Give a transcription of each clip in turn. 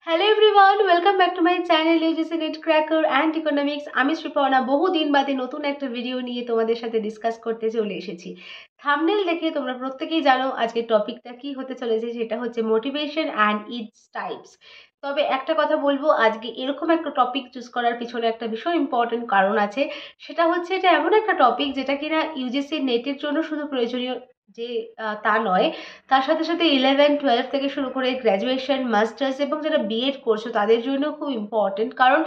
Hello everyone, welcome back to my channel UGC net cracker and economics. আমি শ্রীপর্ণা বহুদিন বাদে নতুন একটা ভিডিও নিয়ে তোমাদের সাথে ডিসকাস করতে চলে এসেছি। থাম্বনেল দেখে তোমরা প্রত্যেকেই জানো আজকের টপিকটা কি হতে চলেছে, সেটা হচ্ছে মোটিভেশন অ্যান্ড ইটস টাইপস। তবে একটা কথা বলবো, আজকে এরকম একটা টপিক চুজ করার পিছনে একটা ভীষণ ইম্পর্টেন্ট কারণ আছে। সেটা হচ্ছে এটা এমন একটা টপিক যেটা কিনা ইউজিসি নেটের জন্য শুধু প্রয়োজনীয় যে তা নয়, তার সাথে সাথে 11-12 থেকে শুরু করে গ্র্যাজুয়েশন, মাস্টার্স এবং যারা বিএড করছো তাদের জন্য খুব ইম্পর্টেন্ট। কারণ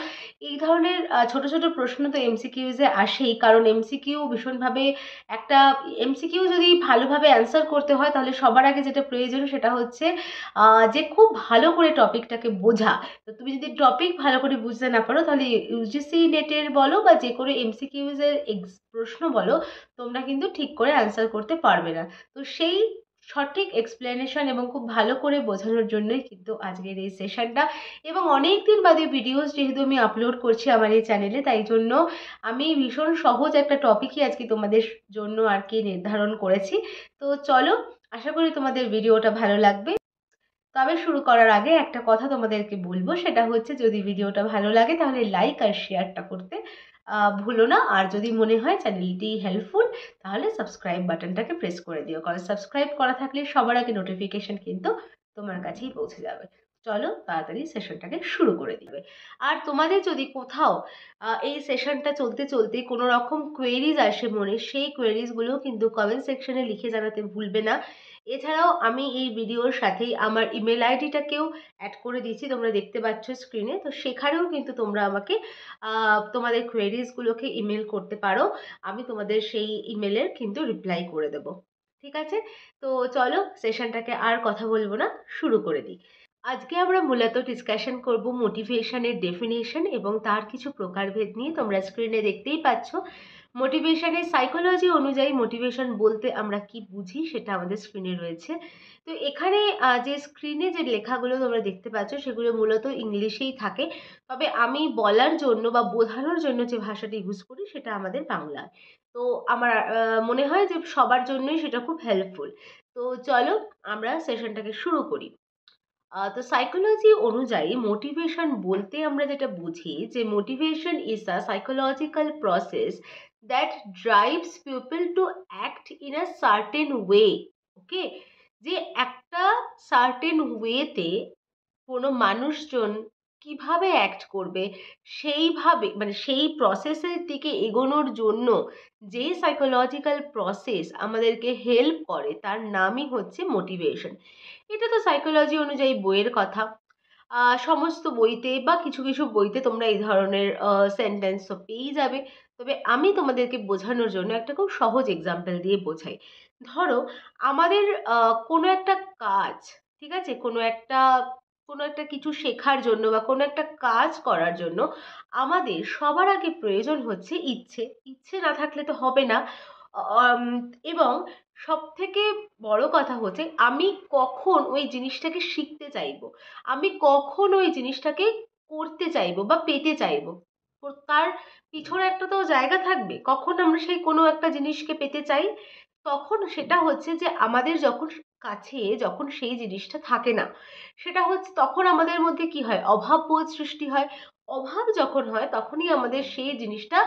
এই ধরনের ছোট ছোট প্রশ্ন তো এমসিকিউজে আসেই। কারণ এমসিকিউ ভীষণভাবে একটা এমসিকিউ যদি ভালোভাবে অ্যান্সার করতে হয় তাহলে সবার আগে যেটা প্রয়োজন সেটা হচ্ছে যে খুব ভালো করে টপিকটাকে বোঝা। তো তুমি যদি টপিক ভালো করে বুঝতে না পারো তাহলে ইউজিসি নেটের বলো বা যে কোনো এমসিকিউজের প্রশ্ন বলো, তোমরা কিন্তু ঠিক করে অ্যান্সার করতে পারবে না। তো সেই সঠিক এক্সপ্লেনেশন এবং খুব ভালো করে বোঝানোর জন্যই কিন্তু আজকের এই সেশনটা। এবং অনেক দিন বাদে ভিডিওস যেহেতু আমি আপলোড করছি আমার এই চ্যানেলে, তাই জন্য আমি ভীষণ সহজ একটা টপিকই আজকে তোমাদের জন্য আর কি নির্ধারণ করেছি। তো চলো, আশা করি তোমাদের ভিডিওটা ভালো লাগবে। তবে শুরু করার আগে একটা কথা তোমাদেরকে বলবো, সেটা হচ্ছে যদি ভিডিওটা ভালো লাগে তাহলে লাইক আর শেয়ারটা করতে ভুলো না। আর যদি মনে হয় চ্যানেলটি হেল্পফুল তাহলে সাবস্ক্রাইব বাটনটাকে প্রেস করে দিও, কারণ সাবস্ক্রাইব করা থাকলে সবার আগে নোটিফিকেশন কিন্তু তোমার কাছেই পৌঁছে যাবে। চলো তাড়াতাড়ি সেশনটাকে শুরু করে দিবে। আর তোমাদের যদি কোথাও এই সেশনটা চলতে চলতে কোনো রকম কোয়েরিজ আসে মনে, সেই কোয়েরিজগুলো কিন্তু কমেন্ট সেকশনে লিখে জানাতে ভুলবে না। এছাড়াও আমি এই ভিডিওর সাথেই আমার ইমেল আইডিটাকেও অ্যাড করে দিয়েছি, তোমরা দেখতে পাচ্ছ স্ক্রিনে। তো সেখানেও কিন্তু তোমরা আমাকে তোমাদের কোয়েরিজগুলোকে ইমেল করতে পারো। আমি তোমাদের সেই ইমেলের কিন্তু রিপ্লাই করে দেবো। ঠিক আছে? তো চলো সেশনটাকে আর কথা বলবো না, শুরু করে দিই। আজকে আমরা মূলত ডিসকাশন করব মোটিভেশনের ডেফিনেশন এবং তার কিছু প্রকারভেদ নিয়ে। তোমরা স্ক্রিনে দেখতেই পাচ্ছ মোটিভেশনের সাইকোলজি অনুযায়ী মোটিভেশন বলতে আমরা কি বুঝি সেটা আমাদের স্ক্রিনে রয়েছে। তো এখানে যে স্ক্রিনে যে লেখাগুলো তোমরা দেখতে পাচ্ছ সেগুলো মূলত ইংলিশেই থাকে। তবে আমি বলার জন্য বা বোঝানোর জন্য যে ভাষাটা ইউজ করি সেটা আমাদের বাংলায়। তো আমার মনে হয় যে সবার জন্যই সেটা খুব হেল্পফুল। তো চলো আমরা সেশনটাকে শুরু করি। তো সাইকোলজি অনুযায়ী মোটিভেশন বলতে আমরা যেটা বুঝি যে motivation is a psychological process that drives people to act in a certain way. Okay, যে একটা সার্টেন ওয়েতে কোনো মানুষজন কিভাবে অ্যাক্ট করবে সেইভাবে, মানে সেই প্রসেসের দিকে এগোনোর জন্য যে সাইকোলজিক্যাল প্রসেস আমাদেরকে হেল্প করে তার নামই হচ্ছে মোটিভেশন। এটা তো সাইকোলজি অনুযায়ী বইয়ের কথা। সমস্ত বইতে বা কিছু কিছু বইতে তোমরা এই ধরনের সেন্টেন্স তো পেয়েই যাবে। তবে আমি তোমাদেরকে বোঝানোর জন্য একটা খুব সহজ এক্সাম্পল দিয়ে বোঝাই। ধরো আমাদের কোনো একটা কাজ, ঠিক আছে, কোনো একটা কিছু শেখার জন্য বা কোনো একটা কাজ করার জন্য আমাদের সবার আগে প্রয়োজন হচ্ছে ইচ্ছে। ইচ্ছে না থাকলে তো হবে না। আম, এবং সবথেকে বড় কথা হচ্ছে আমি কখন ওই জিনিসটাকে শিখতে চাইবো, আমি কখন ওই জিনিসটাকে করতে চাইবো বা পেতে চাইবো। তো তার পিছনে একটা তো জায়গা থাকবে কখন আমরা সেই কোনো একটা জিনিসকে পেতে চাই। তখন সেটা হচ্ছে যে আমাদের যখন কাছে যখন সেই জিনিসটা থাকে না, সেটা হচ্ছে তখন আমাদের মধ্যে কি হয়, অভাব বোধ সৃষ্টি হয়। অভাব যখন হয় তখনই আমাদের সেই জিনিসটা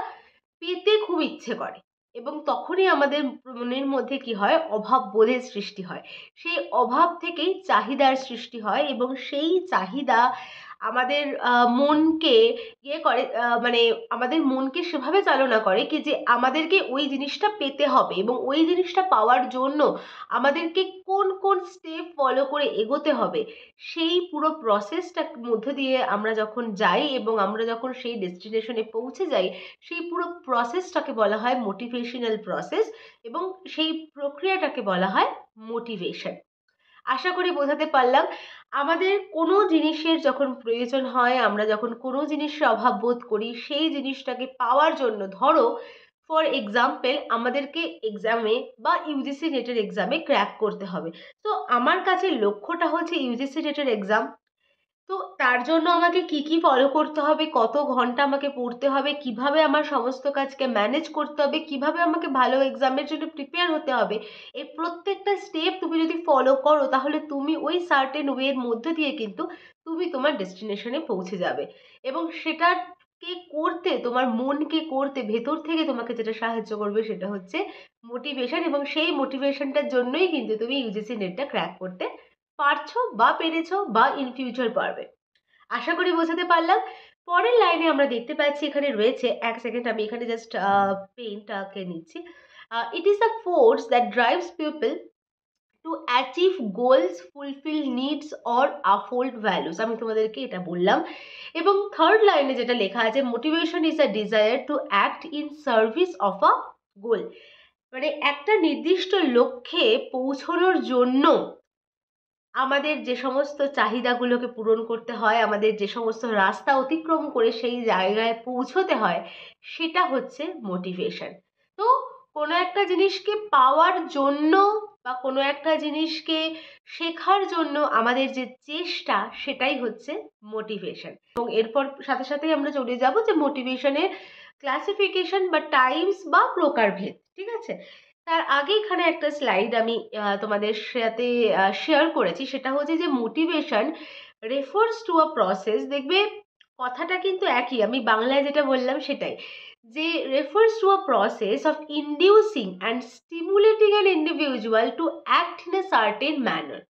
পেতে খুব ইচ্ছে করে এবং তখনই আমাদের মনের মধ্যে কি হয়, অভাব বোধের সৃষ্টি হয়। সেই অভাব থেকেই চাহিদার সৃষ্টি হয় এবং সেই চাহিদা আমাদের মনকে ইয়ে করে, মানে আমাদের মনকে সেভাবে চালনা করে কি যে আমাদেরকে ওই জিনিসটা পেতে হবে এবং ওই জিনিসটা পাওয়ার জন্য আমাদেরকে কোন কোন স্টেপ ফলো করে এগোতে হবে, সেই পুরো প্রসেসটার মধ্য দিয়ে আমরা যখন যাই এবং আমরা যখন সেই ডেস্টিনেশনে পৌঁছে যাই, সেই পুরো প্রসেসটাকে বলা হয় মোটিভেশনাল প্রসেস এবং সেই প্রক্রিয়াটাকে বলা হয় মোটিভেশন। আশা করি বোঝাতে পারলাম। আমাদের কোনো জিনিসের যখন প্রয়োজন হয়, আমরা যখন কোনো জিনিসের অভাব বোধ করি, সেই জিনিসটাকে পাওয়ার জন্য, ধরো ফর এক্সাম্পল আমাদেরকে এক্সামে বা ইউজিসি নেটের এক্সামে ক্র্যাক করতে হবে। তো আমার কাছে লক্ষ্যটা হচ্ছে ইউজিসি নেটের এক্সাম। তো তো তার জন্য আমাকে কি কি ফলো করতে হবে, কত ঘন্টা আমাকে পড়তে হবে, কিভাবে আমার সমস্ত কাজকে ম্যানেজ করতে হবে, কিভাবে আমাকে ভালো এক্সামের জন্য প্রিপেয়ার হতে হবে, এই প্রত্যেকটা স্টেপ তুমি যদি ফলো করো তাহলে তুমি ওই সার্টেন ওয়ের মধ্যে দিয়ে কিন্তু তুমি তোমার ডেস্টিনেশনে পৌঁছে যাবে। এবং সেটাকে করতে, তোমার মনকে করতে ভেতর থেকে তোমাকে যেটা সাহায্য করবে সেটা হচ্ছে মোটিভেশন, এবং সেই মোটিভেশনটার জন্যই কিন্তু তুমি ইউজিসি নেটটা ক্র্যাক করতে পারছো বা পেরেছো বা ইন ফিউচার পারবে। আশা করি বোঝাতে পারলাম। পরের লাইনে আমরা দেখতে পাচ্ছি এখানে রয়েছে, এক সেকেন্ড আমি এখানে জাস্ট পেনটাকে নিচ্ছি। ইট is the force that drives people to achieve goals, fulfil needs or uphold values. আমি তোমাদেরকে এটা বললাম। এবং থার্ড লাইনে যেটা লেখা আছে, motivation is a desire to act in service of a goal. মানে একটা নির্দিষ্ট লক্ষ্যে পৌঁছানোর জন্য আমাদের যে সমস্ত চাহিদাগুলোকে পূরণ করতে হয়, আমাদের যে সমস্ত রাস্তা অতিক্রম করে সেই জায়গায় পৌঁছতে হয়, সেটা হচ্ছে মোটিভেশন। তো কোনো একটা জিনিসকে পাওয়ার জন্য বা কোনো একটা জিনিসকে শেখার জন্য আমাদের যে চেষ্টা, সেটাই হচ্ছে মোটিভেশন। এবং এরপর সাথে সাথেই আমরা চলে যাব যে মোটিভেশনের ক্লাসিফিকেশন বা টাইপস বা প্রকারভেদ। ঠিক আছে, তার আগে এখানে একটা স্লাইড আমি তোমাদের সাথে শেয়ার করেছি, সেটা হচ্ছে যে motivation refers to a process. দেখবে কথাটা কিন্তু একই, আমি বাংলায় যেটা বললাম সেটাই, যে refers to a process of inducing and stimulating an individual to act in a certain manner.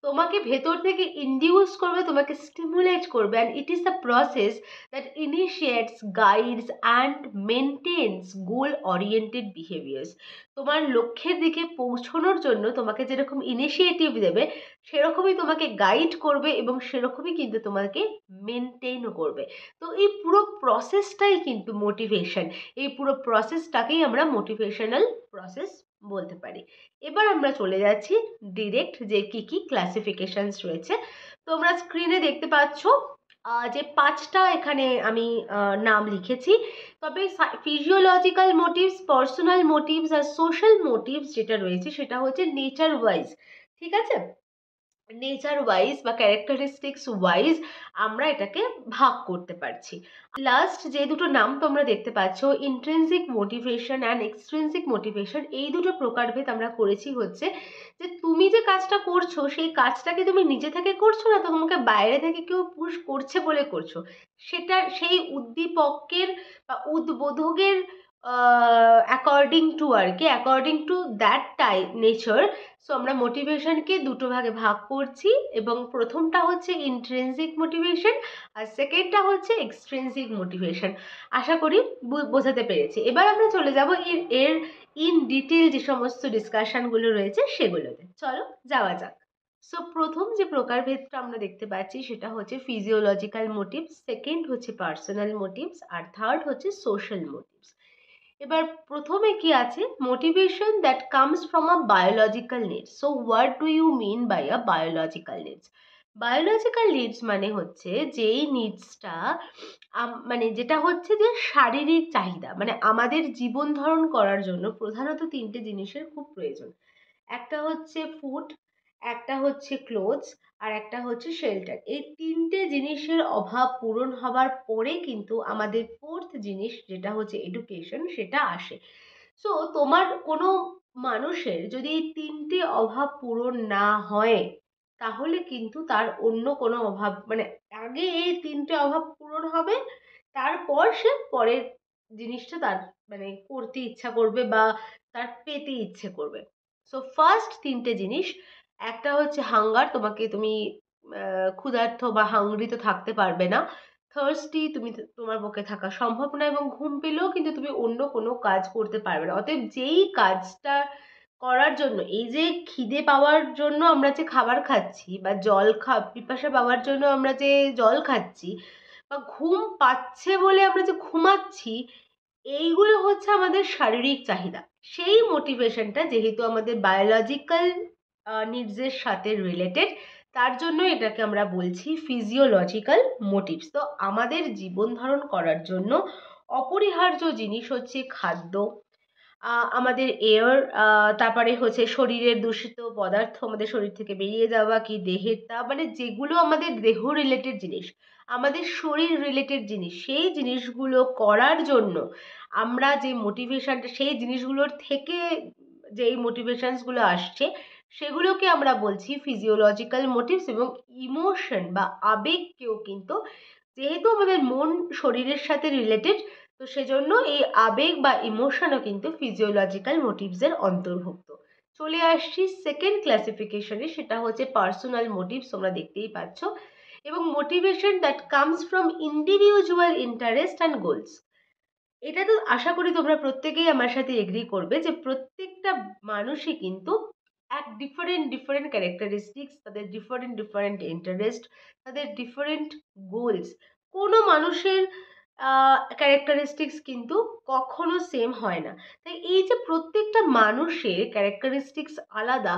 তোমাকে ভেতর থেকে ইন্ডিউস করবে, তোমাকে স্টিমুলেট করবে, and it is the process that initiates, guides and maintains goal oriented behaviours. তোমার লক্ষ্যের দিকে পৌঁছানোর জন্য তোমাকে যেরকম ইনিশিয়েটিভ দেবে, সেরকমই তোমাকে গাইড করবে এবং সেরকমই কিন্তু তোমাকে মেনটেনও করবে। তো এই পুরো প্রসেসটাই কিন্তু মোটিভেশন। এই পুরো প্রসেসটাকেই আমরা মোটিভেশনাল প্রসেস বলতে পারি। এবার আমরা চলে যাচ্ছি ডিরেক্ট যে কি কি ক্লাসিফিকেশনস রয়েছে। তোমরা স্ক্রিনে দেখতে পাচ্ছ যে পাঁচটা এখানে আমি নাম লিখেছি। তবে ফিজিওলজিক্যাল মোটিভস, পার্সোনাল মোটিভস আর সোশ্যাল মোটিভস যেটা রয়েছে সেটা হচ্ছে নেচার ওয়াইজ। ঠিক আছে, নেচার ওয়াইজ বা ক্যারেক্টারিস্টিক্স ওয়াইজ আমরা এটাকে ভাগ করতে পারছি। লাস্ট যে দুটো নাম তোমরা দেখতে পাচ্ছ, intrinsic motivation and extrinsic motivation, এই দুটো প্রকারভেদ আমরা করেছি হচ্ছে যে তুমি যে কাজটা করছো সেই কাজটাকে তুমি নিজে থেকে করছো না, তো তোমাকে বাইরে থেকে কেউ পুশ করছে বলে করছো। সেটা সেই উদ্দীপকের বা উদ্বোধকের অ্যাকর্ডিং টু আর কি, according to that type nature. So আমরা মোটিভেশনকে দুটো ভাগে ভাগ করছি, এবং প্রথমটা হচ্ছে ইন্ট্রিনসিক মোটিভেশন আর সেকেন্ডটা হচ্ছে এক্সট্রিনসিক মোটিভেশন। আশা করি বোঝাতে পেরেছি। এবার আমরা চলে যাব এর ইন ডিটেল যে সমস্ত ডিসকাশনগুলো রয়েছে সেগুলোতে। চলো যাওয়া যাক। সো প্রথম যে প্রকারভেদটা আমরা দেখতে পাচ্ছি সেটা হচ্ছে ফিজিওলজিক্যাল মোটিভস, সেকেন্ড হচ্ছে পার্সোনাল মোটিভস, আর থার্ড হচ্ছে সোশ্যাল মোটিভস। এবার প্রথমে কি আছে, motivation that comes from a biological needs. So what do you mean by a biological needs? Biological needs মানে হচ্ছে যেই নিডসটা মানে যেটা হচ্ছে যে শারীরিক চাহিদা, মানে আমাদের জীবন ধারণ করার জন্য প্রধানত তিনটে জিনিসের খুব প্রয়োজন। একটা হচ্ছে ফুড, একটা হচ্ছে ক্লোথস, আর একটা হচ্ছে শেল্টার। এই তিনটে জিনিসের অভাব পূরণ হবার পরে কিন্তু আমাদের ফোর্থ জিনিস যেটা হচ্ছে এডুকেশন সেটা আসে। সো তোমার কোনো মানুষের যদি এই তিনটে অভাব পূরণ না হয়, তাহলে কিন্তু তার অন্য কোনো অভাব, মানে আগে এই তিনটে অভাব পূরণ হবে, তারপর সে পরের জিনিসটা তার মানে করতে ইচ্ছা করবে বা তার পেতে ইচ্ছে করবে। সো ফার্স্ট তিনটে জিনিস, একটা হচ্ছে হাঙ্গার, তুমি ক্ষুধার্ত বা হাংরি তো থাকতে পারবে না। থার্স্টি, তোমার পক্ষে থাকা সম্ভব না, এবং ঘুম পেলেও কিন্তু তুমি অন্য কোনো কাজ করতে পারবে না। অতএব যেই কাজটা করার জন্য, এই যে খিদে পাওয়ার জন্য আমরা যে খাবার খাচ্ছি, বা পিপাসা পাওয়ার জন্য আমরা যে জল খাচ্ছি, বা ঘুম পাচ্ছে বলে আমরা যে ঘুমাচ্ছি, এইগুলো হচ্ছে আমাদের শারীরিক চাহিদা। সেই মোটিভেশনটা যেহেতু আমাদের বায়োলজিক্যাল নিডসের সাথে রিলেটেড, তার জন্য এটাকে আমরা বলছি ফিজিওলজিক্যাল মোটিভস। তো আমাদের জীবন ধারণ করার জন্য অপরিহার্য জিনিস হচ্ছে খাদ্য, আমাদের এয়ার, তারপরে হচ্ছে শরীরের দূষিত পদার্থ আমাদের শরীর থেকে বেরিয়ে যাওয়া, কি দেহের তাপ, মানে যেগুলো আমাদের দেহ রিলেটেড জিনিস, আমাদের শরীর রিলেটেড জিনিস, সেই জিনিসগুলো করার জন্য আমরা যে মোটিভেশনটা, সেই জিনিসগুলোর থেকে যেই মোটিভেশনস গুলো আসছে সেগুলোকে আমরা বলছি ফিজিওলজিক্যাল মোটিভস। এবং ইমোশন বা আবেগকেও কিন্তু, যেহেতু আমাদের মন শরীরের সাথে রিলেটেড, তো সেজন্য এই আবেগ বা ইমোশনও কিন্তু ফিজিওলজিক্যাল মোটিভসের অন্তর্ভুক্ত। চলে আসছি সেকেন্ড ক্লাসিফিকেশনে, সেটা হচ্ছে পার্সোনাল মোটিভস, তোমরা দেখতেই পাচ্ছ। এবং motivation that comes from individual interest and goals. এটা তো আশা করি তোমরা প্রত্যেকেই আমার সাথে এগ্রি করবে যে প্রত্যেকটা মানুষই কিন্তু এক ডিফারেন্ট ডিফারেন্ট ক্যারেক্টারিস্টিক্স, তাদের ডিফারেন্ট ডিফারেন্ট ইন্টারেস্ট, তাদের ডিফারেন্ট গোলস। কোনো মানুষের ক্যারেক্টারিস্টিক্স কিন্তু কখনো সেম হয় না। তাই এই যে প্রত্যেকটা মানুষের ক্যারেক্টারিস্টিক্স আলাদা,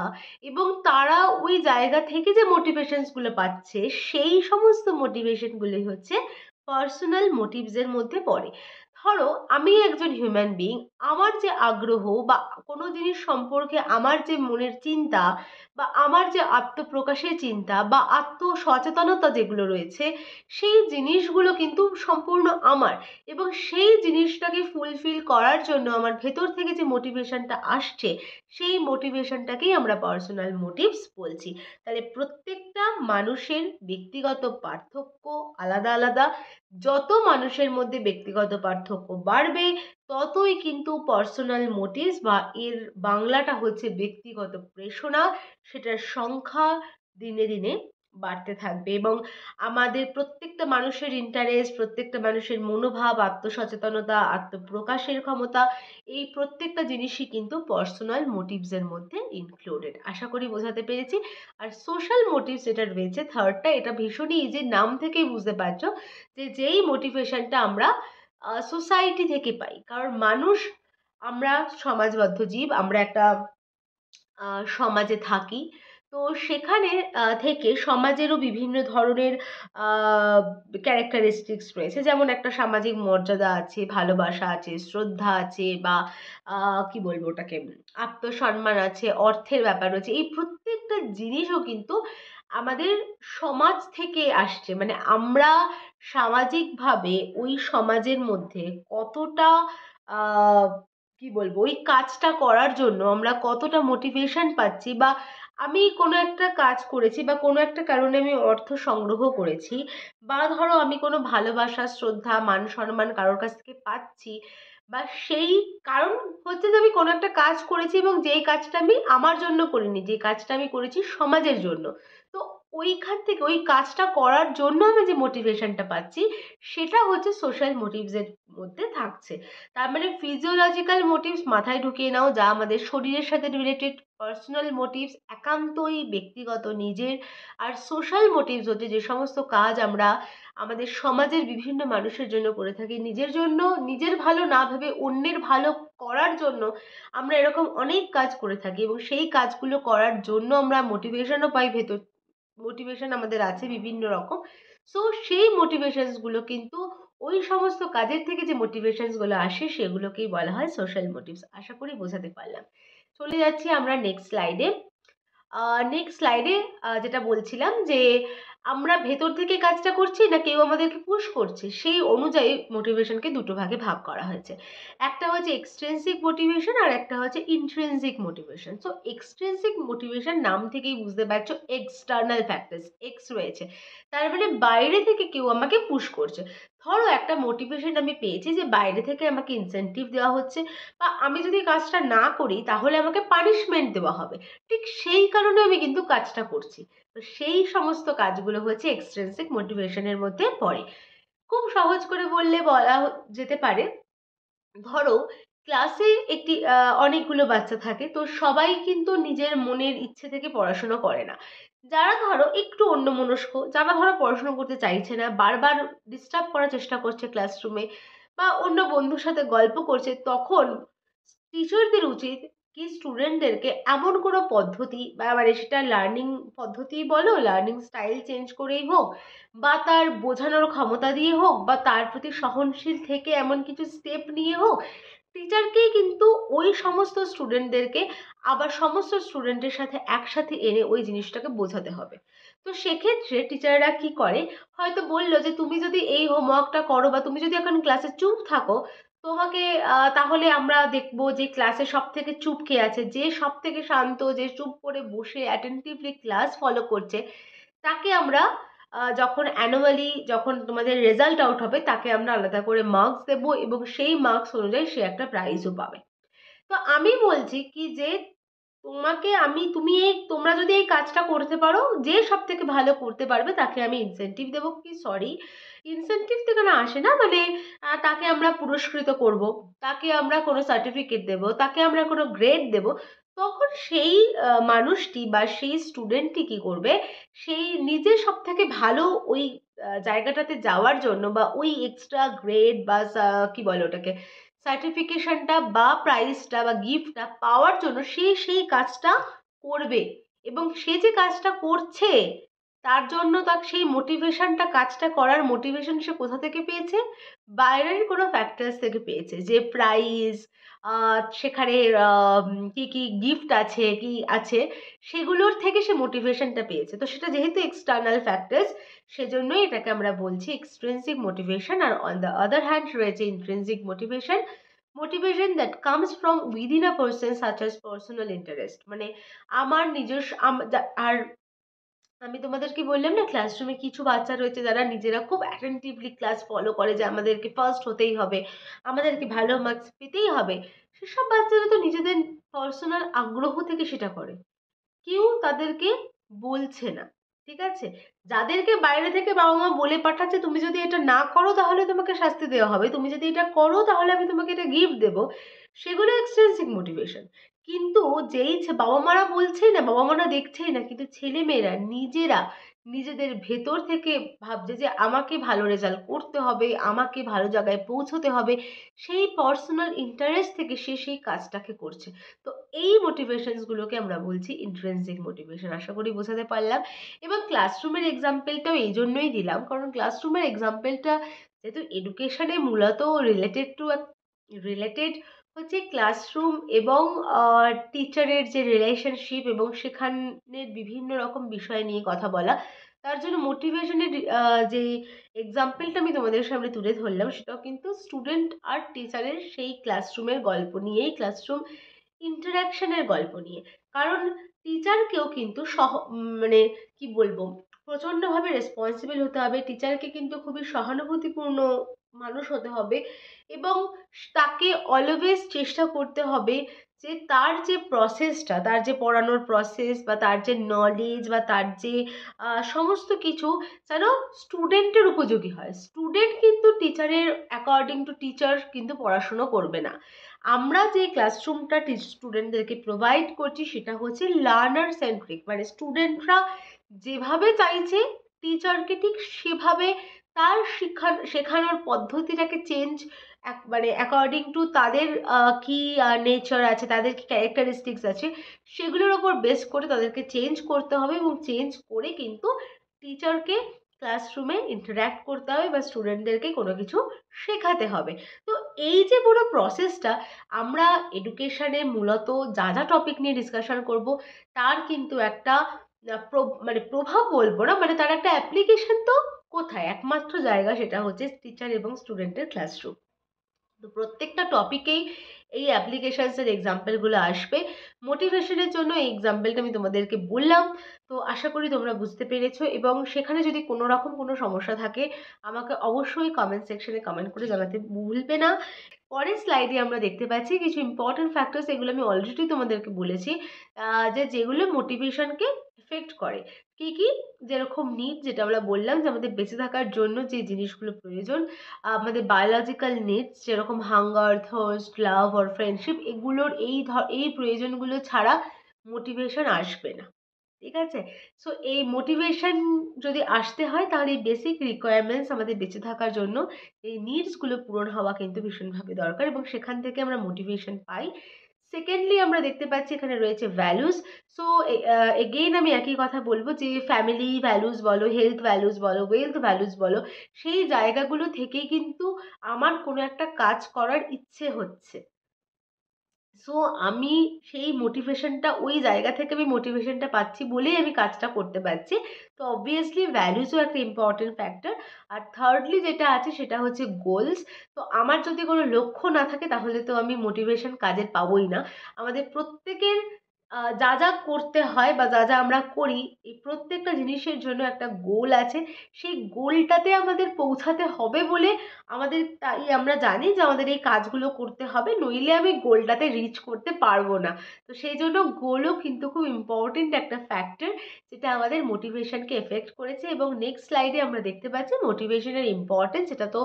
এবং তারা ওই জায়গা থেকে যে মোটিভেশনসগুলো পাচ্ছে, সেই সমস্ত মোটিভেশনগুলোই হচ্ছে পার্সোনাল মোটিভসের মধ্যে পড়ে। ধরো আমি একজন হিউম্যান বিইং, আমার যে আগ্রহ বা কোনো জিনিস সম্পর্কে আমার যে মনের চিন্তা, বা আমার যে আত্মপ্রকাশের চিন্তা বা আত্মসচেতনতা যেগুলো রয়েছে, সেই জিনিসগুলো কিন্তু সম্পূর্ণ আমার। এবং সেই জিনিসটাকে ফুলফিল করার জন্য আমার ভেতর থেকে যে মোটিভেশনটা আসছে, সেই মোটিভেশনটাকেই আমরা পার্সোনাল মোটিভস বলছি। তাহলে প্রত্যেকটা মানুষের ব্যক্তিগত পার্থক্য আলাদা আলাদা। যত মানুষের মধ্যে ব্যক্তিগত পার্থক্য বাড়বে, ততই কিন্তু পার্সোনাল মোটিভস বা এর বাংলাটা হচ্ছে ব্যক্তিগত প্রেরণা, সেটার সংখ্যা দিনে দিনে বাড়তে থাকবে। এবং আমাদের প্রত্যেকটা মানুষের ইন্টারেস্ট, প্রত্যেকটা মানুষের মনোভাব, আত্মসচেতনতা, আত্মপ্রকাশের ক্ষমতা, এই প্রত্যেকটা জিনিসই কিন্তু পার্সোনাল মোটিভসের মধ্যে ইনক্লুডেড। আশা করি বোঝাতে পেরেছি। আর সোশ্যাল মোটিভস যেটা রয়েছে থার্ডটা, এটা ভীষণই ইজি, নাম থেকেই বুঝতে পারছো যে যেই মোটিভেশনটা আমরা সোসাইটি থেকে পাই। কারণ মানুষ, আমরা সমাজবদ্ধ জীব, আমরা একটা সমাজে থাকি। তো সেখানে থেকে সমাজেরও বিভিন্ন ধরনের ক্যারেক্টারিস্টিক্স রয়েছে। যেমন একটা সামাজিক মর্যাদা আছে, ভালোবাসা আছে, শ্রদ্ধা আছে, বা কি বলবো ওটাকে, আত্মসম্মান আছে, অর্থের ব্যাপার রয়েছে। এই প্রত্যেকটা জিনিসও কিন্তু আমাদের সমাজ থেকে আসছে। মানে আমরা সামাজিকভাবে ওই সমাজের মধ্যে কতটা আ কি বলবো, ওই কাজটা করার জন্য আমরা কতটা মোটিভেশন পাচ্ছি, বা আমি কোনো একটা কাজ করেছি বা কোনো একটা কারণে আমি অর্থ সংগ্রহ করেছি, বা ধরো আমি কোনো ভালোবাসা, শ্রদ্ধা, মান সম্মান কারোর কাছ থেকে পাচ্ছি, বা সেই কারণ হচ্ছে যে আমি কোনো একটা কাজ করেছি এবং যেই কাজটা আমি আমার জন্য করিনি, যে কাজটা আমি করেছি সমাজের জন্য। তো ওইখান থেকে ওই কাজটা করার জন্য আমি যে মোটিভেশনটা পাচ্ছি, সেটা হচ্ছে সোশ্যাল মোটিভসের মধ্যে থাকছে। তার মানে ফিজিওলজিক্যাল মোটিভস মাথায় ঢুকিয়ে নাও, যা আমাদের শরীরের সাথে রিলেটেড। পার্সোনাল মোটিভস একান্তই ব্যক্তিগত নিজের। আর সোশ্যাল মোটিভস হচ্ছে যে সমস্ত কাজ আমরা আমাদের সমাজের বিভিন্ন মানুষের জন্য করে থাকি, নিজের জন্য, নিজের ভালো না ভেবে অন্যের ভালো করার জন্য আমরা এরকম অনেক কাজ করে থাকি, এবং সেই কাজগুলো করার জন্য আমরা মোটিভেশনও পাই ভেতর। মোটিভেশন আমাদের আছে বিভিন্ন রকম। সো সেই মোটিভেশনস গুলো কিন্তু, ওই সমস্ত কাজের থেকে যে মোটিভেশনস গুলো আসে সেগুলোকেই বলা হয় সোশ্যাল মোটিভস। আশা করি বোঝাতে পারলাম। চলে যাচ্ছি আমরা নেক্সট স্লাইডে। নেক্সট স্লাইডে যেটা বলছিলাম যে আমরা ভেতর থেকে কাজটা করছি না কেউ আমাদেরকে পুশ করছে, সেই অনুযায়ী মোটিভেশনকে দুটো ভাগে ভাগ করা হয়েছে। একটা হচ্ছে এক্সট্রিনসিক মোটিভেশন, আর একটা হচ্ছে intrinsic motivation. So extrinsic motivation নাম থেকেই বুঝতে পারছো, এক্সটার্নাল ফ্যাক্টরস, এক্স রয়েছে, তার মানে বাইরে থেকে কেউ আমাকে পুশ করছে। ধরো একটা মোটিভেশন আমি পেয়েছি যে বাইরে থেকে আমাকে ইনসেনটিভ দেওয়া হচ্ছে, বা আমি যদি কাজটা না করি তাহলে আমাকে পানিশমেন্ট দেওয়া হবে, ঠিক সেই কারণে আমি কিন্তু কাজটা করছি। তো সেই সমস্ত কাজগুলো হচ্ছে এক্সট্রিনসিক মোটিভেশনের মধ্যে পড়ে। খুব সহজ করে বললে বলা যেতে পারে, ধরো ক্লাসে একটি অনেকগুলো বাচ্চা থাকে, তো সবাই কিন্তু নিজের মনের ইচ্ছে থেকে পড়াশোনা করে না। যারা ধরো একটু অন্যমনস্ক, যারা ধরো পড়াশোনা করতে চাইছে না, বারবার ডিস্টার্ব করার চেষ্টা করছে ক্লাসরুমে, বা অন্য বন্ধুর সাথে গল্প করছে, তখন টিচারদের উচিত কি স্টুডেন্টদেরকে এমন কোনো পদ্ধতি বা মানে সেটা লার্নিং পদ্ধতি বলো, লার্নিং স্টাইল চেঞ্জ করেই হোক, বা তার বোঝানোর ক্ষমতা দিয়ে হোক, বা তার প্রতি সহনশীল থেকে এমন কিছু স্টেপ নিয়ে হোক, টিচারকেই কিন্তু ওই সমস্ত স্টুডেন্টদেরকে আবার সমস্ত স্টুডেন্টের সাথে একসাথে এনে ওই জিনিসটাকে বোঝাতে হবে। তো সেক্ষেত্রে টিচাররা কি করে, হয়তো বললো যে তুমি যদি এই হোমওয়ার্কটা করো বা তুমি যদি এখন ক্লাসে চুপ থাকো, তোমাকে তাহলে আমরা দেখবো যে ক্লাসে সব থেকে চুপ কে আছে, যে সব থেকে শান্ত, যে চুপ করে বসে অ্যাটেন্টিভলি ক্লাস ফলো করছে, তাকে আমরা যখন অ্যানুয়ালি যখন তোমাদের রেজাল্ট আউট হবে তাকে আমরা আলাদা করে মার্কস দেবো এবং সেই মার্কস অনুযায়ী সে একটা প্রাইজও পাবে। তো আমি বলছি কি যে তোমাকে আমি তুমি এই তোমরা যদি এই কাজটা করতে পারো, যে সব থেকে ভালো করতে পারবে তাকে আমি ইনসেনটিভ দেবো, কি সরি ইনসেনটিভ থেকে না আসে না মানে তাকে আমরা পুরস্কৃত করব, তাকে আমরা কোনো সার্টিফিকেট দেব, তাকে আমরা কোনো গ্রেড দেব। তখন সেই মানুষটি বা সেই স্টুডেন্টটি কি করবে, সেই নিজে সব থেকে ভালো ওই জায়গাটাতে যাওয়ার জন্য বা ওই এক্সট্রা গ্রেড বা কি বলে ওটাকে সার্টিফিকেশনটা বা প্রাইজটা বা গিফটটা পাওয়ার জন্য সে সেই কাজটা করবে। এবং সে যে কাজটা করছে তার জন্য তার সেই মোটিভেশনটা, কাজটা করার মোটিভেশন সে কোথা থেকে পেয়েছে, বাইরের কোনো ফ্যাক্টরস থেকে পেয়েছে, যে প্রাইজ সেখানে কি কি গিফট আছে কি আছে সেগুলোর থেকে সে মোটিভেশনটা পেয়েছে। তো সেটা যেহেতু এক্সটার্নাল ফ্যাক্টরস, সেজন্যই এটাকে আমরা বলছি এক্সট্রিনসিক মোটিভেশন। আর অন দ্য আদার হ্যান্ড রয়েছে intrinsic motivation, motivation that comes from within a person such as personal interest. মানে আমার নিজস্ব আর আমি তোমাদেরকে বললাম না ক্লাসরুমে কিছু বাচ্চা রয়েছে যারা নিজেরা খুব অ্যাটেন্টিভলি ক্লাস ফলো করে, যে আমাদেরকে ফার্স্ট হতেই হবে, আমাদেরকে ভালো মার্কস পেতেই হবে। সেসব বাচ্চারা তো নিজেদের পার্সোনাল আগ্রহ থেকে সেটা করে, কেউ তাদেরকে বলছে না। ঠিক আছে, যাদেরকে বাইরে থেকে বাবা মা বলে পাঠাচ্ছে তুমি যদি এটা না করো তাহলে তোমাকে শাস্তি দেওয়া হবে, তুমি যদি এটা করো তাহলে আমি তোমাকে এটা গিফট দেবো, সেগুলো এক্সট্রিনসিক মোটিভেশন। কিন্তু যেই বাবা মারা বলছেই না, বাবা মারা দেখছেই না, কিন্তু ছেলে মেয়েরা নিজেরা নিজেদের ভেতর থেকে ভাবছে যে আমাকে ভালো রেজাল্ট করতে হবে, আমাকে ভালো জায়গায় পৌঁছতে হবে, সেই পার্সোনাল ইন্টারেস্ট থেকে সে সেই কাজটাকে করছে। তো এই মোটিভেশনসগুলোকে আমরা বলছি ইন্ট্রিনসিক মোটিভেশন। আশা করি বোঝাতে পারলাম। এবং ক্লাসরুমের এক্সাম্পলটাও এই জন্যই দিলাম, কারণ ক্লাসরুমের এক্সাম্পলটা যেহেতু এডুকেশনে মূলত রিলেটেড হচ্ছে ক্লাসরুম এবং টিচারের যে রিলেশনশিপ এবং সেখানের বিভিন্ন রকম বিষয় নিয়ে কথা বলা, তার জন্য মোটিভেশনের যে এক্সাম্পলটা আমি তোমাদের সামনে তুলে ধরলাম সেটাও কিন্তু স্টুডেন্ট আর টিচারের সেই ক্লাসরুমের গল্প নিয়েই, ক্লাসরুম ইন্টারাকশনের গল্প নিয়ে। কারণ টিচারকেও কিন্তু মানে কি বলবো, প্রচণ্ডভাবে রেসপন্সিবল হতে হবে, টিচারকে কিন্তু খুবই সহানুভূতিপূর্ণ মানুষ হতে হবে এবং তাকে অলওয়েজ চেষ্টা করতে হবে যে তার যে প্রসেসটা, তার যে পড়ানোর প্রসেস বা তার যে নলেজ বা তার যে সমস্ত কিছু যেন স্টুডেন্টের উপযোগী হয়। স্টুডেন্ট কিন্তু টিচারের অ্যাকর্ডিং টু টিচার কিন্তু পড়াশুনো করবে না। আমরা যে ক্লাসরুমটা স্টুডেন্টদেরকে প্রোভাইড করছি সেটা হচ্ছে লার্নার সেন্ট্রিক, মানে স্টুডেন্টরা যেভাবে চাইছে টিচারকে ঠিক সেভাবে তার শেখানোর পদ্ধতিটাকে চেঞ্জ, মানে অ্যাকর্ডিং টু তাদের কি নেচার আছে, তাদের কি ক্যারেক্টারিস্টিক্স আছে, সেগুলোর ওপর বেস করে তাদেরকে চেঞ্জ করতে হবে এবং চেঞ্জ করে কিন্তু টিচারকে ক্লাসরুমে ইন্টারঅ্যাক্ট করতে হবে বা স্টুডেন্টদেরকে কোনো কিছু শেখাতে হবে। তো এই যে পুরো প্রসেসটা আমরা এডুকেশনে মূলত যা যা টপিক নিয়ে ডিসকাশন করব তার কিন্তু একটা মানে প্রভাব বলবো না, মানে তার একটা অ্যাপ্লিকেশন তো কোথায়, একমাত্র জায়গা সেটা হচ্ছে টিচার এবং স্টুডেন্টের ক্লাসরুম। তো প্রত্যেকটা টপিকেই এই অ্যাপ্লিকেশনসের এক্সাম্পলগুলো আসবে। মোটিভেশনের জন্য এই এক্সাম্পলটা আমি তোমাদেরকে বললাম। তো আশা করি তোমরা বুঝতে পেরেছো এবং সেখানে যদি কোনো রকম কোনো সমস্যা থাকে আমাকে অবশ্যই কমেন্ট সেকশনে কমেন্ট করে জানাতে ভুলবে না। পরের স্লাইডে আমরা দেখতে পাচ্ছি কিছু ইম্পর্টেন্ট ফ্যাক্টরস, এগুলো আমি অলরেডি তোমাদেরকে বলেছি যেগুলো মোটিভেশনকে এফেক্ট করে। কি কি, যেরকম নিড, যেটা আমরা বললাম যে আমাদের বেঁচে থাকার জন্য যে জিনিসগুলো প্রয়োজন, আমাদের বায়োলজিক্যাল নিডস যেরকম হাঙ্গার, থার্স্ট, লাভ আর ফ্রেন্ডশিপ, এগুলোর এই প্রয়োজনগুলো ছাড়া মোটিভেশন আসবে না। ঠিক আছে, সো এই মোটিভেশন যদি আসতে হয় তাহলে এই বেসিক রিকোয়ারমেন্টস আমাদের বেঁচে থাকার জন্য এই নিডসগুলো পূরণ হওয়া কিন্তু ভীষণভাবে দরকার এবং সেখান থেকে আমরা মোটিভেশন পাই। সেকেন্ডলি আমরা দেখতে পাচ্ছি এখানে রয়েছে ভ্যালুস। সো এগেইন আমি একই কথা বলবো যে ফ্যামিলি ভ্যালুস বলো, হেলথ ভ্যালুস বলো, ওয়েলথ ভ্যালুস বলো, সেই জায়গাগুলো থেকেই কিন্তু আমার কোনো একটা কাজ করার ইচ্ছে হচ্ছে। সো আমি সেই মোটিভেশনটা, ওই জায়গা থেকে আমি মোটিভেশনটা পাচ্ছি বলেই আমি কাজটা করতে পারছি। তো অবভিয়াসলি ভ্যালুসও একটা ইম্পর্টেন্ট ফ্যাক্টর। আর থার্ডলি যেটা আছে সেটা হচ্ছে গোলস। তো আমার যদি কোনো লক্ষ্য না থাকে তাহলে তো আমি মোটিভেশন কাজের পাবোই না। আমাদের প্রত্যেকের যা যা করতে হয় বা যা যা আমরা করি, এই প্রত্যেকটা জিনিসের জন্য একটা গোল আছে। সেই গোলটাতে আমাদের পৌঁছাতে হবে বলে আমাদের, তাই আমরা জানি যে আমাদের এই কাজগুলো করতে হবে, নইলে আমি গোলটাতে রিচ করতে পারবো না। তো সেই জন্য গোলও কিন্তু খুব ইম্পর্টেন্ট একটা ফ্যাক্টর, যেটা আমাদের মোটিভেশনকে এফেক্ট করেছে। এবং নেক্সট স্লাইডে আমরা দেখতে পাচ্ছি মোটিভেশনের ইম্পর্টেন্স। এটা তো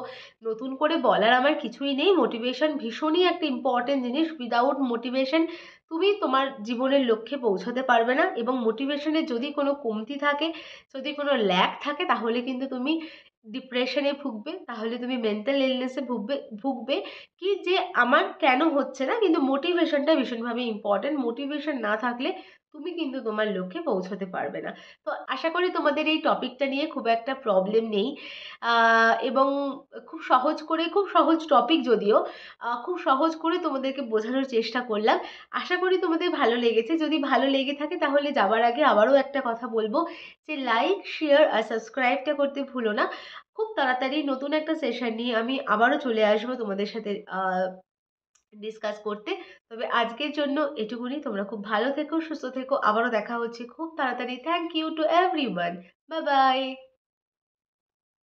নতুন করে বলার আমার কিছুই নেই। মোটিভেশন ভীষণই একটা ইম্পর্টেন্ট জিনিস। উইদাউট মোটিভেশন তুমি তোমার জীবনের লক্ষ্যে পৌঁছাতে পারবে না। এবং মোটিভেশনের যদি কোনো কমতি থাকে, যদি কোনো ল্যাক থাকে, তাহলে কিন্তু তুমি ডিপ্রেশনে ভুগবে, তাহলে তুমি মেন্টাল ইলনেসে ভুগবে। কি যে আমার কেন হচ্ছে না, কিন্তু মোটিভেশনটা ভীষণভাবে ইম্পর্টেন্ট। মোটিভেশন না থাকলে তুমি কিন্তু তোমার লক্ষ্যে পৌঁছতে পারবে না। তো আশা করি তোমাদের এই টপিকটা নিয়ে খুব একটা প্রবলেম নেই। এবং খুব সহজ করে, খুব সহজ টপিক যদিও, খুব সহজ করে তোমাদেরকে বোঝানোর চেষ্টা করলাম। আশা করি তোমাদের ভালো লেগেছে। যদি ভালো লেগে থাকে তাহলে যাবার আগে আবারও একটা কথা বলবো, যে লাইক, শেয়ার আর সাবস্ক্রাইবটা করতে ভুলো না। খুব তাড়াতাড়ি নতুন একটা সেশন নিয়ে আমি আবারও চলে আসবো তোমাদের সাথে ডিসকাস করতে। তবে আজকের জন্য এটুকুনি। তোমরা খুব ভালো থেকো, সুস্থ থেকো। আবারও দেখা হচ্ছে খুব তাড়াতাড়ি। Thank you to everyone. Bye by.